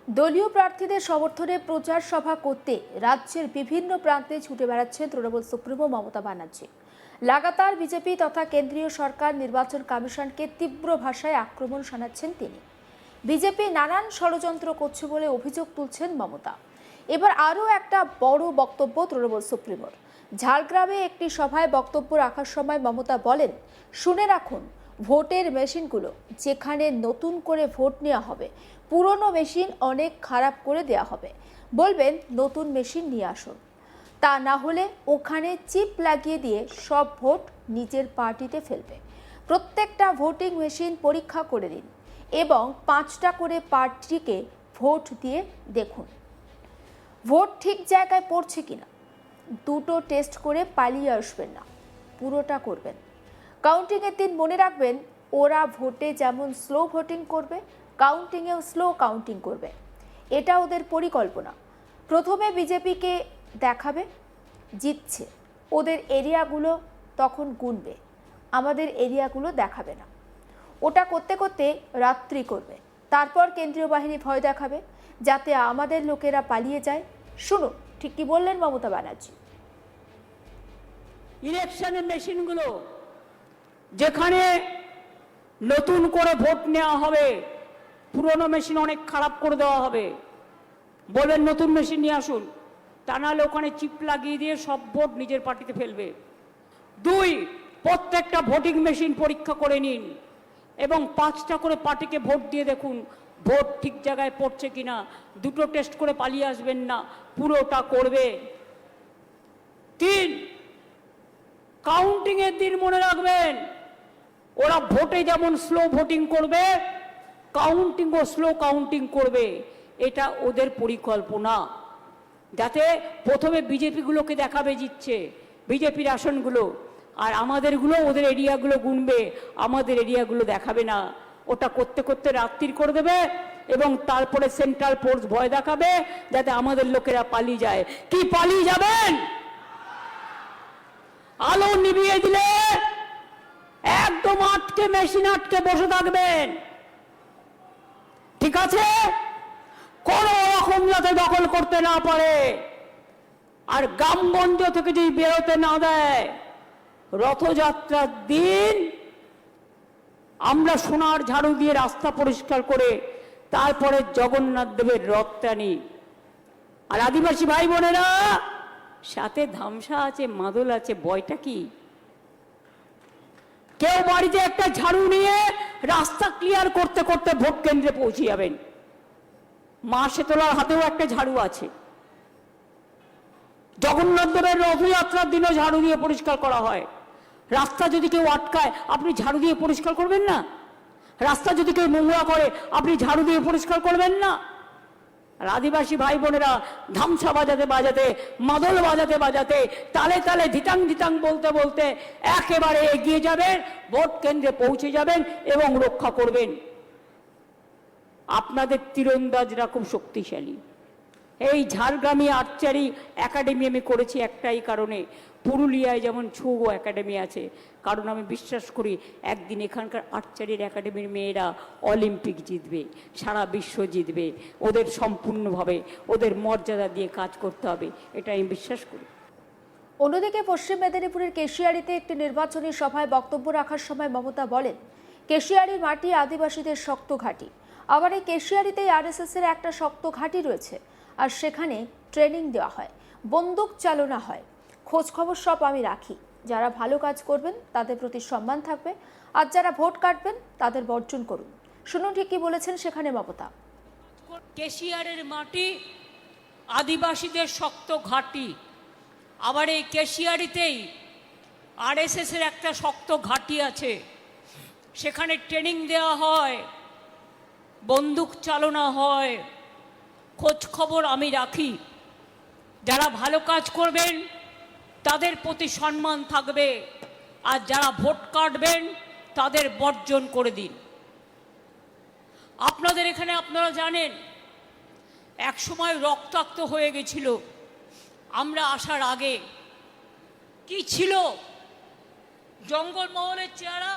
দলীয় প্রার্থীদের সমর্থনে প্রচার সভা করতে রাজ্যের বিভিন্ন প্রান্তে ছুটে বেড়াচ্ছেন তৃণমূল সুপ্রিমো মমতা ব্যানার্জি। লাগাতার বিজেপি তথা কেন্দ্রীয় সরকার নির্বাচন কমিশনকে তীব্র ভাষায় আক্রমণ শানাচ্ছেন তিনি। বিজেপি নানান ষড়যন্ত্র করছে বলে অভিযোগ তুলছেন মমতা। এবার আরও একটা বড় বক্তব্য তৃণমূল সুপ্রিমোর। ঝাড়গ্রামে একটি সভায় বক্তব্য রাখার সময় মমতা বলেন, শুনে রাখুন, ভোটের মেশিনগুলো যেখানে নতুন করে ভোট নেওয়া হবে, পুরনো মেশিন অনেক খারাপ করে দেওয়া হবে। বলবেন নতুন মেশিন নিয়ে আসুন, তা না হলে ওখানে চিপ লাগিয়ে দিয়ে সব ভোট নিজের পার্টিতে ফেলবে। প্রত্যেকটা ভোটিং মেশিন পরীক্ষা করে দিন এবং 5টা করে পার্টিকে ভোট দিয়ে দেখুন ভোট ঠিক জায়গায় পড়ছে কিনা। দুটো টেস্ট করে পালিয়ে আসবেন না, পুরোটা করবেন। কাউন্টিংয়ের দিন মনে রাখবেন, ওরা ভোটে যেমন স্লো ভোটিং করবে, কাউন্টিংয়েও স্লো কাউন্টিং করবে। এটা ওদের পরিকল্পনা। প্রথমে বিজেপিকে দেখাবে জিতছে, ওদের এরিয়াগুলো তখন গুনবে, আমাদের এরিয়াগুলো দেখাবে না। ওটা করতে করতে রাত্রি করবে, তারপর কেন্দ্রীয় বাহিনী ভয় দেখাবে যাতে আমাদের লোকেরা পালিয়ে যায়। শুনুন ঠিক কি বললেন মমতা ব্যানার্জি। ইলেকশনের মেশিনগুলো যেখানে নতুন করে ভোট নেওয়া হবে, পুরনো মেশিন অনেক খারাপ করে দেওয়া হবে। বলেন নতুন মেশিন নিয়ে আসুন, তা নাহলে ওখানে চিপ লাগিয়ে দিয়ে সব ভোট নিজের পার্টিতে ফেলবে। 2, প্রত্যেকটা ভোটিং মেশিন পরীক্ষা করে নিন এবং 5টা করে পার্টিকে ভোট দিয়ে দেখুন ভোট ঠিক জায়গায় পড়ছে কিনা। দুটো টেস্ট করে পালিয়ে আসবেন না, পুরোটা করবে। 3, কাউন্টিং এর দিন মনে রাখবেন, ওরা ভোটে যেমন স্লো ভোটিং করবে, কাউন্টিংও স্লো কাউন্টিং করবে। এটা ওদের পরিকল্পনা, যাতে প্রথমে বিজেপিগুলোকে দেখাবে জিতছে, বিজেপির আসনগুলো, আর আমাদেরগুলো ওদের এরিয়াগুলো গুনবে, আমাদের এরিয়াগুলো দেখাবে না। ওটা করতে করতে রাত্রির করে দেবে এবং তারপরে সেন্ট্রাল ফোর্স ভয় দেখাবে যাতে আমাদের লোকেরা পালিয়ে যায়। কি পালিয়ে যাবেন? আলো নিভিয়ে দিলে একদম আটকে মেশিন আটকে বসে থাকবেন, ঠিক আছে? কোন রকম যাতে দখল করতে না পারে। আর গ্রামগঞ্জ থেকে যদি বেরোতে না দেয়, রথযাত্রার দিন আমরা সোনার ঝাড়ু দিয়ে রাস্তা পরিষ্কার করে তারপরে জগন্নাথ দেবের রথ টানি। আর আদিবাসী ভাই বোনেরা, সাথে ধামসা আছে, মাদল আছে, বয়টা কি? কেউ বাড়িতে একটা ঝাড়ু নিয়ে রাস্তা ক্লিয়ার করতে করতে ভোট কেন্দ্রে পৌঁছে যাবেন। মা শীতলার হাতেও একটা ঝাড়ু আছে। জগন্নাথ দেবের রথযাত্রার দিনও ঝাড়ু দিয়ে পরিষ্কার করা হয়। রাস্তা যদি কেউ আটকায়, আপনি ঝাড়ু দিয়ে পরিষ্কার করবেন না? রাস্তা যদি কেউ নোংরা করে, আপনি ঝাড়ু দিয়ে পরিষ্কার করবেন না? আর আদিবাসী ভাই বোনেরা ধামসা বাজাতে বাজাতে, মাদল বাজাতে বাজাতে, তালে তালে ধিতাং ধিতাং বলতে বলতে একেবারে এগিয়ে যাবেন, ভোট কেন্দ্রে পৌঁছে যাবেন এবং রক্ষা করবেন। আপনাদের তীরন্দাজরা খুব শক্তিশালী। এই ঝাড়গ্রামে আর্চারি একাডেমি আমি করেছি একটাই কারণে, পুরুলিয়ায় যেমন ছৌ একাডেমি আছে, কারণ আমি বিশ্বাস করি একদিন এখানকার আর্চারির একাডেমির মেয়েরা অলিম্পিক জিতবে, সারা বিশ্ব জিতবে। ওদের সম্পূর্ণভাবে ওদের মর্যাদা দিয়ে কাজ করতে হবে, এটা আমি বিশ্বাস করি। অন্যদিকে পশ্চিম মেদিনীপুরের কেশিয়াড়িতে একটি নির্বাচনী সভায় বক্তব্য রাখার সময় মমতা বলেন, কেশিয়াড়ির মাটি আদিবাসীদের শক্ত ঘাঁটি। আবার এই কেশিয়াড়িতেই আরএসএস এর একটা শক্ত ঘাঁটি রয়েছে, আর সেখানে ট্রেনিং দেওয়া হয়, বন্দুক চালনা হয়। খোঁজ খবর সব আমি রাখি। যারা ভালো কাজ করবেন তাদের প্রতি সম্মান থাকবে, আর যারা ভোট কাটবেন তাদের বর্জন করুন। শুনুন ঠিক কি বলেছেন সেখানে মমতা। কেশিয়ারের মাটি আদিবাসীদের শক্ত ঘাঁটি। আবার এই কেশিয়ারিতেই আরএসএস এর একটা শক্ত ঘাঁটি আছে, সেখানে ট্রেনিং দেওয়া হয়, বন্দুক চালনা হয়। খোঁজ খবর আমি রাখি। যারা ভালো কাজ করবেন তাদের প্রতি সম্মান থাকবে, আর যারা ভোট কাটবেন তাদের বর্জন করে দিন। আপনাদের এখানে আপনারা জানেন এক সময় রক্তাক্ত হয়ে গেছিল। আমরা আসার আগে কি ছিল? জঙ্গলমহলের চেহারা,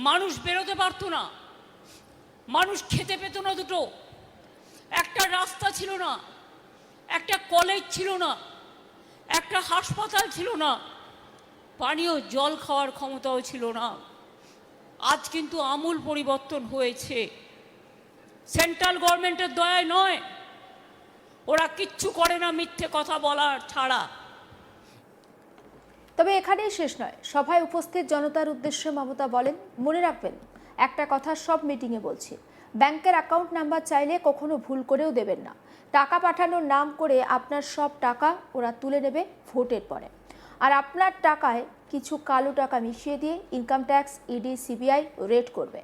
মানুষ বেরোতে পারতো না, মানুষ খেতে পেত না দুটো। একটা রাস্তা ছিল না, একটা কলেজ ছিল না, একটা হাসপাতাল ছিল না, পানীয় জল খাওয়ার ক্ষমতাও ছিল না। আজ কিন্তু আমূল পরিবর্তন হয়েছে। সেন্ট্রাল গভর্নমেন্টের দয়ায় নয়, ওরা কিচ্ছু করে না মিথ্যে কথা বলার ছাড়া। তবে এখানেই শেষ নয়। সভায় উপস্থিত জনতার উদ্দেশ্যে মমতা বলেন, মনে রাখবেন একটা কথা সব মিটিংয়ে বলছি, ব্যাংকের অ্যাকাউন্ট নাম্বার চাইলে কখনো ভুল করেও দেবেন না। টাকা পাঠানোর নাম করে আপনার সব টাকা ওরা তুলে নেবে ভোটের পরে, আর আপনার টাকায় কিছু কালো টাকা মিশিয়ে দিয়ে income tax, ED, CBI raid করবে।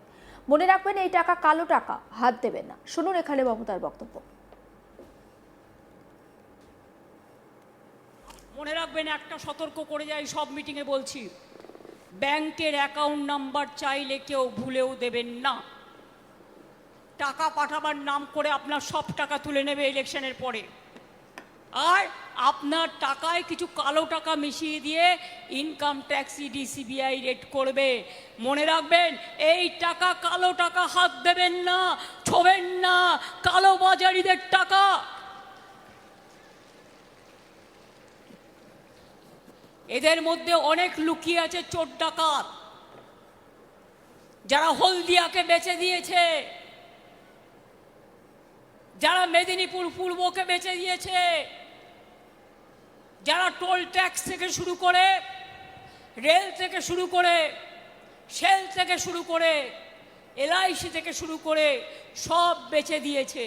মনে রাখবেন এই টাকা কালো টাকা, হাত দেবেন না। শুনুন এখানে মমতার বক্তব্য। মনে রাখবেন, একটা সতর্ক করে যাই, সব মিটিংয়ে বলছি, ব্যাংকের অ্যাকাউন্ট নাম্বার চাইলে কেউ ভুলেও দেবেন না। টাকা পাঠাবার নাম করে আপনার সব টাকা তুলে নেবে ইলেকশনের পরে, আর আপনার টাকায় কিছু কালো টাকা মিশিয়ে দিয়ে income tax, ED, CBI raid করবে। মনে রাখবেন, এই টাকা কালো টাকা, হাত দেবেন না, ছোবেন না কালো বাজারিদের টাকা। এদের মধ্যে অনেক লুকিয়ে আছে চোর ডাকাত, যারা হলদিয়াকে বেচে দিয়েছে, যারা মেদিনীপুর পূর্বকে বেচে দিয়েছে, যারা টোল ট্যাক্স থেকে শুরু করে, রেল থেকে শুরু করে, সেল থেকে শুরু করে, এলআইসি থেকে শুরু করে সব বেচে দিয়েছে।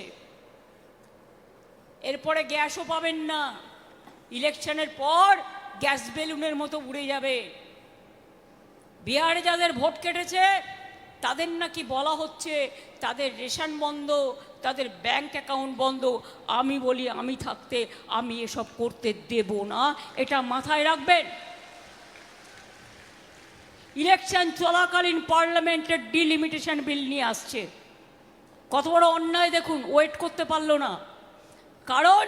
এরপরে গ্যাসও পাবেন না, ইলেকশনের পর গ্যাস বেলুনের মতো উড়ে যাবে। বিহারে যাদের ভোট কেটেছে তাদের নাকি বলা হচ্ছে তাদের রেশন বন্ধ, তাদের ব্যাংক অ্যাকাউন্ট বন্ধ। আমি বলি, আমি থাকতে আমি এসব করতে দেব না, এটা মাথায় রাখবেন। ইলেকশন চলাকালীন পার্লামেন্টের ডিলিমিটেশন বিল নিয়ে আসছে। কত বড় অন্যায় দেখুন, ওয়েট করতে পারলো না, কারণ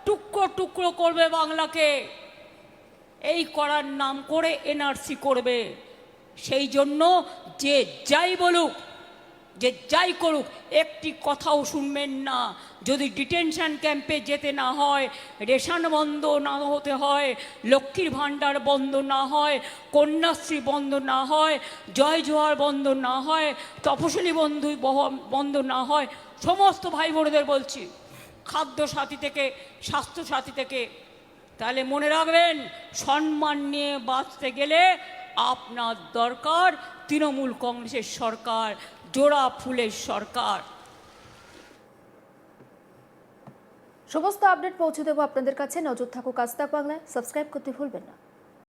টুকরো টুকরো করবে বাংলাকে, এই করার নাম করে এনআরসি করবে। সেই জন্য যে যাই বলুক, যে যাই করুক, একটি কথাও শুনবেন না। যদি ডিটেনশন ক্যাম্পে যেতে না হয়, রেশন বন্ধ না হতে হয়, লক্ষ্মীর ভাণ্ডার বন্ধ না হয়, কন্যাশ্রী বন্ধ না হয়, জয় জোহার বন্ধ না হয়, তপশিলি বন্ধু বন্ধ না হয়, সমস্ত ভাই বোনদের বলছি, খাদ্য সাথী থেকে স্বাস্থ্য সাথী থেকে, তাহলে মনে রাখবেন, সম্মান নিয়ে বাঁচতে গেলে আপনার দরকার তৃণমূল কংগ্রেসের সরকার, জোড়া ফুলের সরকার। সমস্ত আপডেট পৌঁছে দেবো আপনাদের কাছে। নজর থাকুক আজ তাক বাংলায়, সাবস্ক্রাইব করতে ভুলবেন না।